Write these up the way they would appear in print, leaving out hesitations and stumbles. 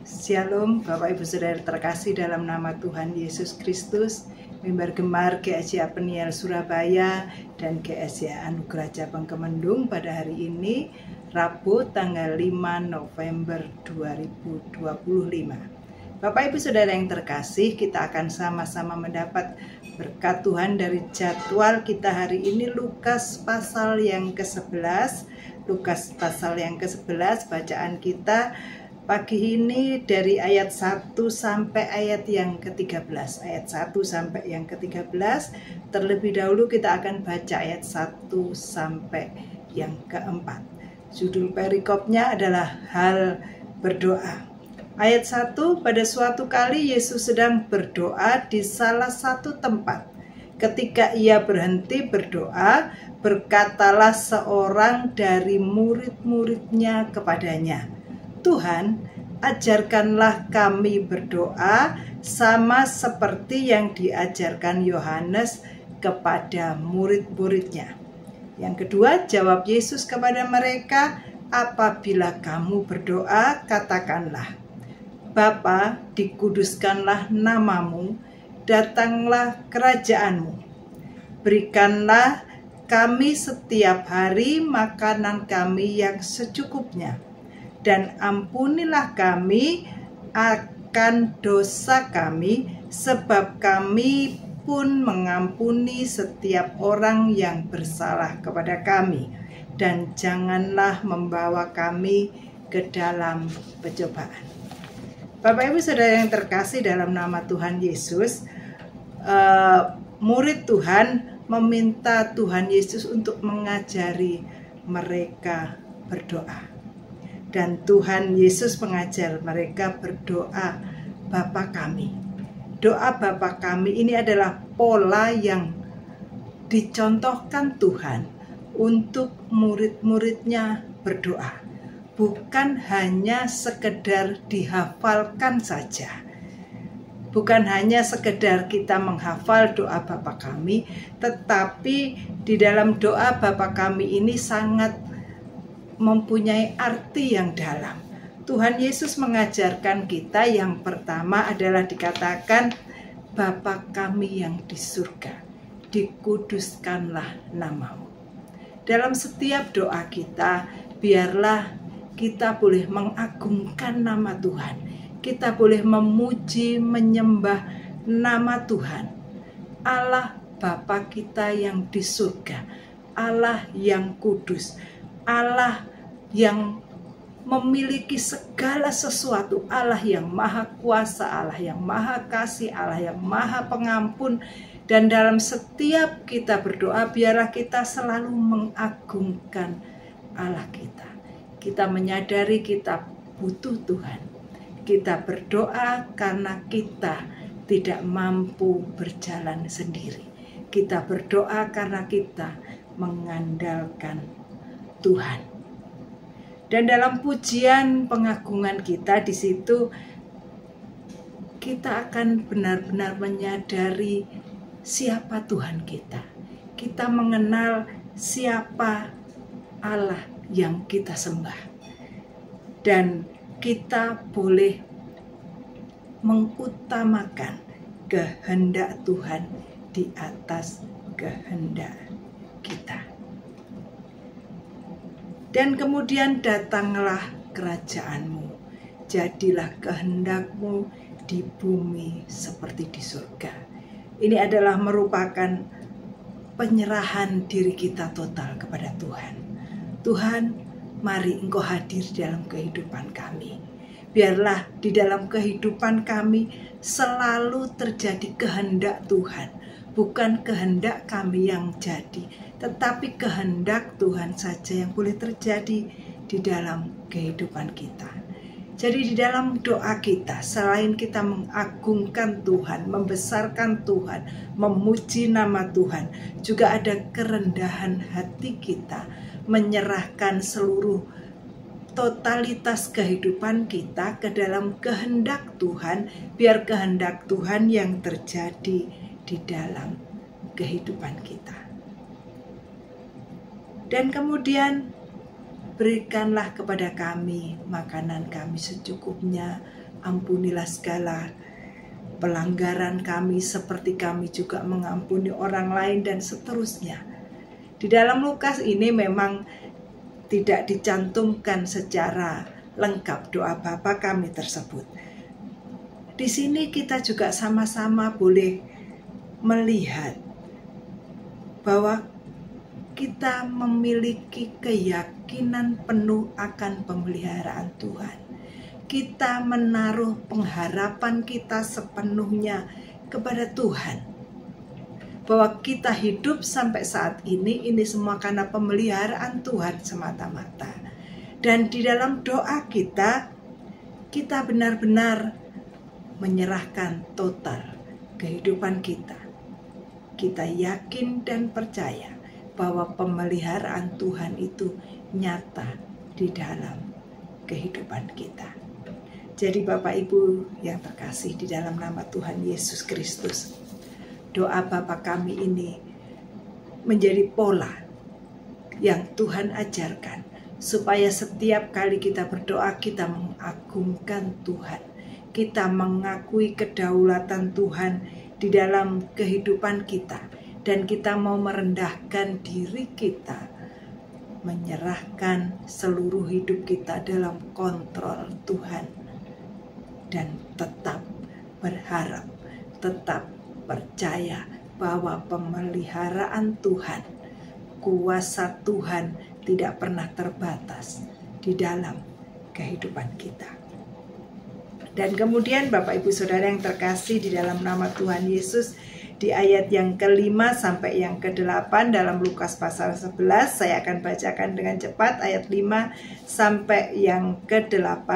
Shalom Bapak Ibu Saudara terkasih dalam nama Tuhan Yesus Kristus. Mimbar Gemar GSJ Peniel Surabaya dan GSJ Anugerah Cabang Kemendung pada hari ini Rabu tanggal 5 November 2025. Bapak Ibu Saudara yang terkasih, kita akan sama-sama mendapat berkat Tuhan dari jadwal kita hari ini Lukas pasal yang ke-11. Lukas pasal yang ke-11, bacaan kita pagi ini dari ayat 1 sampai ayat yang ke-13. Ayat 1 sampai yang ke-13. Terlebih dahulu kita akan baca ayat 1 sampai yang ke-4. Judul perikopnya adalah hal berdoa. Ayat 1, pada suatu kali Yesus sedang berdoa di salah satu tempat. Ketika ia berhenti berdoa, berkatalah seorang dari murid-muridnya kepadanya, Tuhan, ajarkanlah kami berdoa sama seperti yang diajarkan Yohanes kepada murid-muridnya. Yang kedua, jawab Yesus kepada mereka, apabila kamu berdoa, katakanlah, Bapa, dikuduskanlah namamu, datanglah kerajaanmu. Berikanlah kami setiap hari makanan kami yang secukupnya. Dan ampunilah kami akan dosa kami, sebab kami pun mengampuni setiap orang yang bersalah kepada kami. Dan janganlah membawa kami ke dalam pencobaan. Bapak Ibu Saudara yang terkasih dalam nama Tuhan Yesus, murid Tuhan meminta Tuhan Yesus untuk mengajari mereka berdoa. Dan Tuhan Yesus mengajar mereka berdoa Bapa kami. Doa Bapa kami ini adalah pola yang dicontohkan Tuhan untuk murid-muridnya berdoa. Bukan hanya sekedar dihafalkan saja. Bukan hanya sekedar kita menghafal doa Bapa kami, tetapi di dalam doa Bapa kami ini sangat mempunyai arti yang dalam. Tuhan Yesus mengajarkan kita yang pertama adalah dikatakan Bapa kami yang di surga, dikuduskanlah namamu. Dalam setiap doa kita, biarlah kita boleh mengagungkan nama Tuhan. Kita boleh memuji, menyembah nama Tuhan. Allah Bapa kita yang di surga, Allah yang kudus, Allah yang memiliki segala sesuatu, Allah yang maha kuasa, Allah yang maha kasih, Allah yang maha pengampun. Dan dalam setiap kita berdoa, biarlah kita selalu mengagungkan Allah kita. Kita menyadari kita butuh Tuhan. Kita berdoa karena kita tidak mampu berjalan sendiri. Kita berdoa karena kita mengandalkan Tuhan. Dan dalam pujian pengagungan kita di situ kita akan benar-benar menyadari siapa Tuhan kita. Kita mengenal siapa Allah yang kita sembah. Dan kita boleh mengutamakan kehendak Tuhan di atas kehendak kita. Dan kemudian datanglah kerajaanmu, jadilah kehendakmu di bumi seperti di surga. Ini adalah merupakan penyerahan diri kita total kepada Tuhan. Tuhan, mari Engkau hadir dalam kehidupan kami. Biarlah di dalam kehidupan kami selalu terjadi kehendak Tuhan. Bukan kehendak kami yang jadi, tetapi kehendak Tuhan saja yang boleh terjadi di dalam kehidupan kita. Jadi di dalam doa kita, selain kita mengagungkan Tuhan, membesarkan Tuhan, memuji nama Tuhan, juga ada kerendahan hati kita, menyerahkan seluruh totalitas kehidupan kita ke dalam kehendak Tuhan, biar kehendak Tuhan yang terjadi di dalam kehidupan kita. Dan kemudian berikanlah kepada kami makanan kami secukupnya, ampunilah segala pelanggaran kami seperti kami juga mengampuni orang lain, dan seterusnya. Di dalam Lukas ini memang tidak dicantumkan secara lengkap doa Bapa kami tersebut. Di sini kita juga sama-sama boleh melihat bahwa kita memiliki keyakinan penuh akan pemeliharaan Tuhan. Kita menaruh pengharapan kita sepenuhnya kepada Tuhan. Bahwa kita hidup sampai saat ini semua karena pemeliharaan Tuhan semata-mata. Dan di dalam doa kita benar-benar menyerahkan total kehidupan kita. Kita yakin dan percaya bahwa pemeliharaan Tuhan itu nyata di dalam kehidupan kita. Jadi Bapak Ibu yang terkasih di dalam nama Tuhan Yesus Kristus, doa Bapa kami ini menjadi pola yang Tuhan ajarkan, supaya setiap kali kita berdoa kita mengagungkan Tuhan, kita mengakui kedaulatan Tuhan di dalam kehidupan kita, dan kita mau merendahkan diri kita, menyerahkan seluruh hidup kita dalam kontrol Tuhan, dan tetap berharap, tetap percaya bahwa pemeliharaan Tuhan, kuasa Tuhan tidak pernah terbatas di dalam kehidupan kita. Dan kemudian Bapak Ibu Saudara yang terkasih di dalam nama Tuhan Yesus, di ayat yang ke-5 sampai yang ke-8 dalam Lukas pasal 11, saya akan bacakan dengan cepat ayat 5 sampai yang ke-8.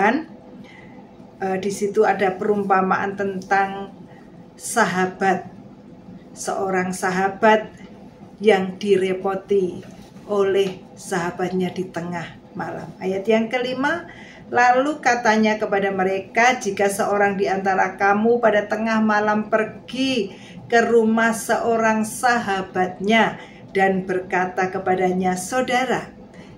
Di situ ada perumpamaan tentang sahabat, seorang sahabat yang direpoti oleh sahabatnya di tengah malam. Ayat yang ke-5, lalu katanya kepada mereka, jika seorang di antara kamu pada tengah malam pergi ke rumah seorang sahabatnya dan berkata kepadanya, saudara,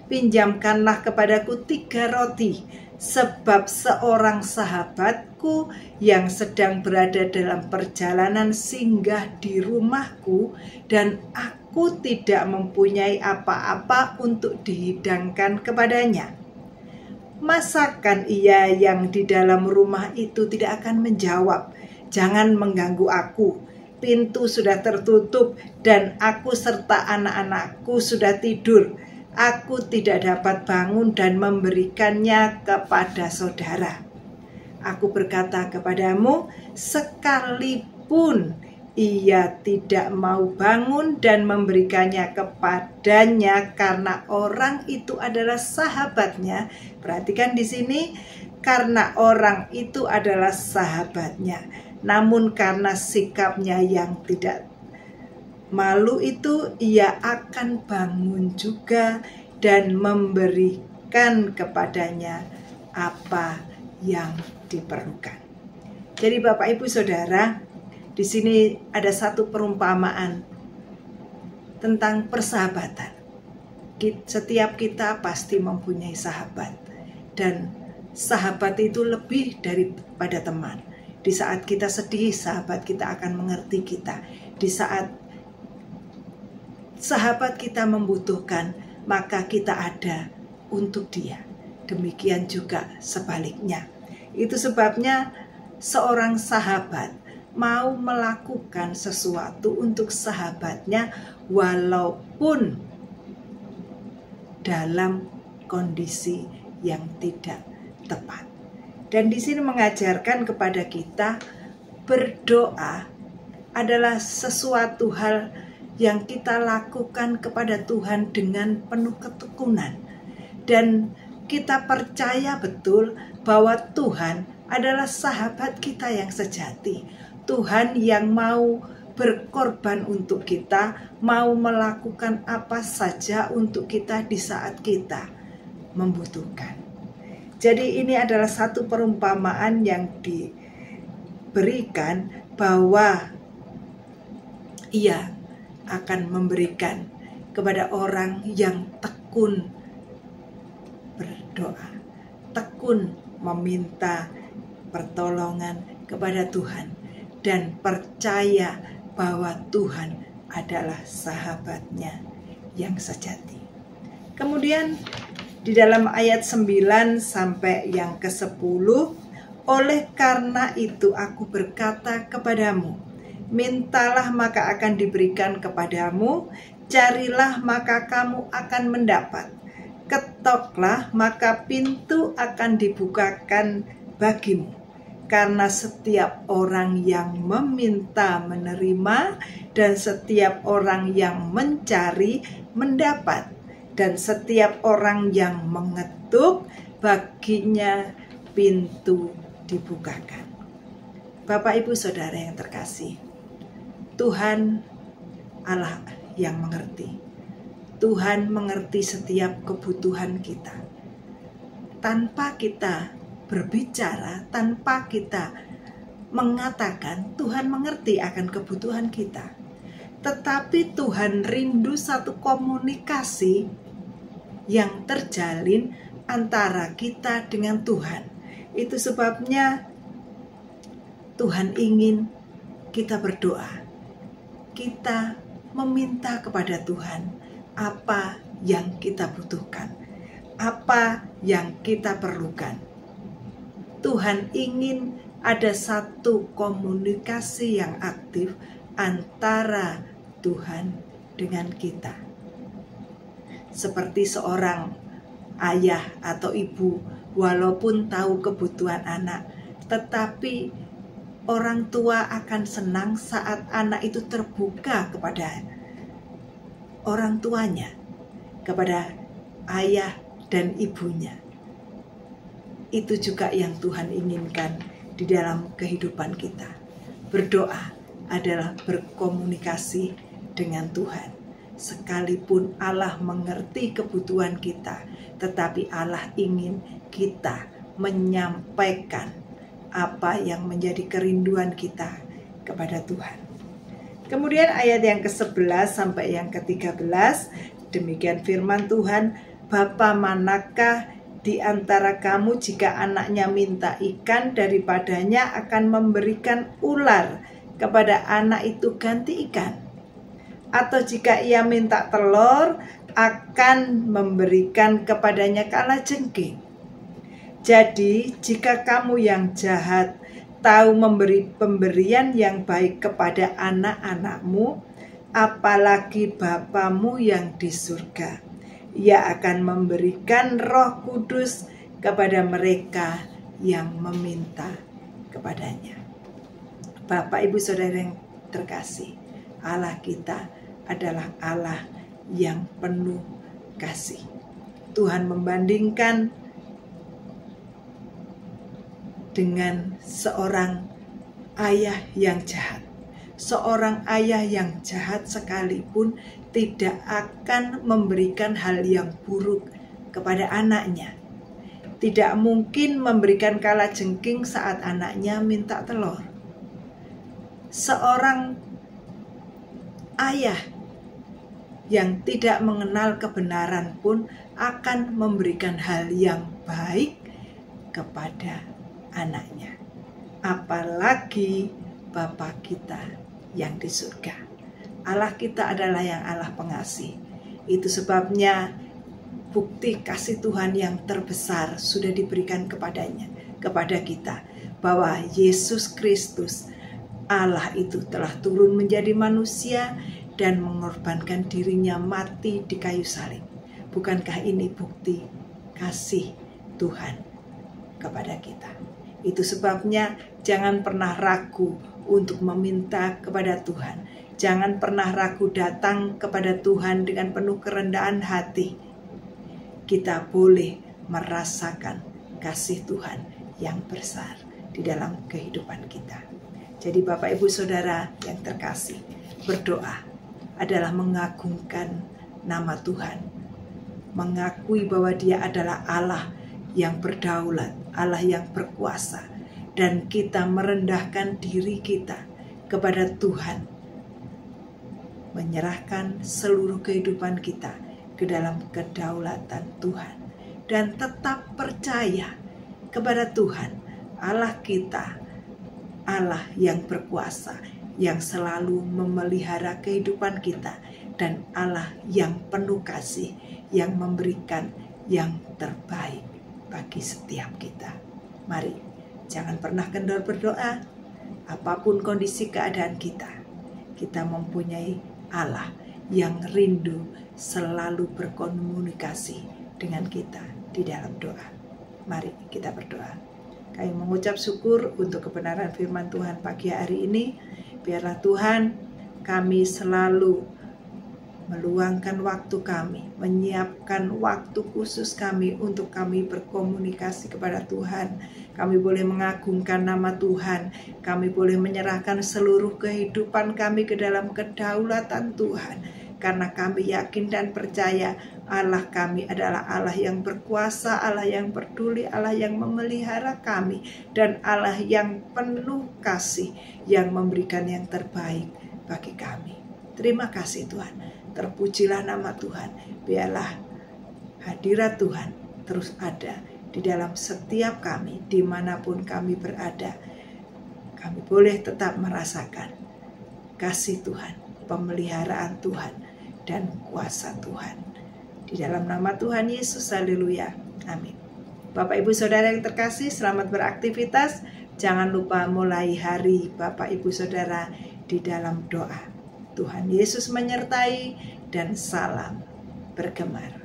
pinjamkanlah kepadaku 3 roti, sebab seorang sahabatku yang sedang berada dalam perjalanan singgah di rumahku, dan aku tidak mempunyai apa-apa untuk dihidangkan kepadanya. Masakan ia yang di dalam rumah itu tidak akan menjawab, jangan mengganggu aku, pintu sudah tertutup dan aku serta anak-anakku sudah tidur. Aku tidak dapat bangun dan memberikannya kepada saudara. Aku berkata kepadamu, sekalipun ia tidak mau bangun dan memberikannya kepadanya karena orang itu adalah sahabatnya. Perhatikan di sini, karena orang itu adalah sahabatnya. Namun karena sikapnya yang tidak malu itu, ia akan bangun juga dan memberikan kepadanya apa yang diperlukan. Jadi Bapak Ibu Saudara, di sini ada satu perumpamaan tentang persahabatan. Setiap kita pasti mempunyai sahabat, dan sahabat itu lebih daripada teman. Di saat kita sedih, sahabat kita akan mengerti kita. Di saat sahabat kita membutuhkan, maka kita ada untuk dia. Demikian juga sebaliknya. Itu sebabnya seorang sahabat mau melakukan sesuatu untuk sahabatnya walaupun dalam kondisi yang tidak tepat. Dan di sini mengajarkan kepada kita, berdoa adalah sesuatu hal yang kita lakukan kepada Tuhan dengan penuh ketekunan. Dan kita percaya betul bahwa Tuhan adalah sahabat kita yang sejati. Tuhan yang mau berkorban untuk kita, mau melakukan apa saja untuk kita di saat kita membutuhkan. Jadi ini adalah satu perumpamaan yang diberikan bahwa ia akan memberikan kepada orang yang tekun berdoa, tekun meminta pertolongan kepada Tuhan dan percaya bahwa Tuhan adalah sahabatnya yang sejati. Kemudian di dalam ayat 9 sampai yang ke-10, oleh karena itu aku berkata kepadamu, mintalah maka akan diberikan kepadamu, carilah maka kamu akan mendapat, ketoklah maka pintu akan dibukakan bagimu. Karena setiap orang yang meminta menerima, dan setiap orang yang mencari mendapat, dan setiap orang yang mengetuk baginya pintu dibukakan. Bapak, Ibu, Saudara yang terkasih, Tuhan Allah yang mengerti. Tuhan mengerti setiap kebutuhan kita. Tanpa kita berbicara, tanpa kita mengatakan, Tuhan mengerti akan kebutuhan kita. Tetapi Tuhan rindu satu komunikasi yang terjalin antara kita dengan Tuhan. Itu sebabnya Tuhan ingin kita berdoa. Kita meminta kepada Tuhan apa yang kita butuhkan, apa yang kita perlukan. Tuhan ingin ada satu komunikasi yang aktif antara Tuhan dengan kita. Seperti seorang ayah atau ibu, walaupun tahu kebutuhan anak, tetapi orang tua akan senang saat anak itu terbuka kepada orang tuanya, kepada ayah dan ibunya. Itu juga yang Tuhan inginkan di dalam kehidupan kita. Berdoa adalah berkomunikasi dengan Tuhan. Sekalipun Allah mengerti kebutuhan kita, tetapi Allah ingin kita menyampaikan apa yang menjadi kerinduan kita kepada Tuhan. Kemudian ayat yang ke-11 sampai yang ke-13, demikian firman Tuhan, Bapa manakah di antara kamu jika anaknya minta ikan, daripadanya akan memberikan ular kepada anak itu ganti ikan? Atau jika ia minta telur, akan memberikan kepadanya kalajengking? Jadi jika kamu yang jahat tahu memberi pemberian yang baik kepada anak-anakmu, apalagi Bapamu yang di surga, Ia akan memberikan Roh Kudus kepada mereka yang meminta kepadanya. Bapak, Ibu, Saudara yang terkasih, Allah kita adalah Allah yang penuh kasih. Tuhan membandingkan dengan seorang ayah yang jahat. Seorang ayah yang jahat sekalipun tidak akan memberikan hal yang buruk kepada anaknya. Tidak mungkin memberikan kalajengking saat anaknya minta telur. Seorang ayah yang tidak mengenal kebenaran pun akan memberikan hal yang baik kepada anaknya. Apalagi Bapa kita yang di surga. Allah kita adalah yang Allah pengasih. Itu sebabnya bukti kasih Tuhan yang terbesar sudah diberikan kepada kita, bahwa Yesus Kristus Allah itu telah turun menjadi manusia dan mengorbankan dirinya mati di kayu salib. Bukankah ini bukti kasih Tuhan kepada kita? Itu sebabnya jangan pernah ragu untuk meminta kepada Tuhan. Jangan pernah ragu datang kepada Tuhan dengan penuh kerendahan hati. Kita boleh merasakan kasih Tuhan yang besar di dalam kehidupan kita. Jadi Bapak, Ibu, Saudara yang terkasih, berdoa adalah mengagungkan nama Tuhan. Mengakui bahwa Dia adalah Allah yang berdaulat, Allah yang berkuasa. Dan kita merendahkan diri kita kepada Tuhan, menyerahkan seluruh kehidupan kita ke dalam kedaulatan Tuhan, dan tetap percaya kepada Tuhan Allah kita, Allah yang berkuasa, yang selalu memelihara kehidupan kita, dan Allah yang penuh kasih, yang memberikan yang terbaik bagi setiap kita. Mari, jangan pernah kendor berdoa. Apapun kondisi keadaan kita mempunyai Allah yang rindu selalu berkomunikasi dengan kita di dalam doa. Mari kita berdoa. Kami mengucap syukur untuk kebenaran firman Tuhan pagi hari ini. Biarlah Tuhan, kami selalu meluangkan waktu kami, menyiapkan waktu khusus kami untuk kami berkomunikasi kepada Tuhan. Kami boleh mengagungkan nama Tuhan, kami boleh menyerahkan seluruh kehidupan kami ke dalam kedaulatan Tuhan. Karena kami yakin dan percaya Allah kami adalah Allah yang berkuasa, Allah yang peduli, Allah yang memelihara kami, dan Allah yang penuh kasih, yang memberikan yang terbaik bagi kami. Terima kasih Tuhan. Terpujilah nama Tuhan. Biarlah hadirat Tuhan terus ada di dalam setiap kami, dimanapun kami berada. Kami boleh tetap merasakan kasih Tuhan, pemeliharaan Tuhan, dan kuasa Tuhan. Di dalam nama Tuhan Yesus, haleluya, amin. Bapak Ibu Saudara yang terkasih, selamat beraktivitas. Jangan lupa mulai hari Bapak Ibu Saudara di dalam doa. Tuhan Yesus menyertai, dan salam bergemar.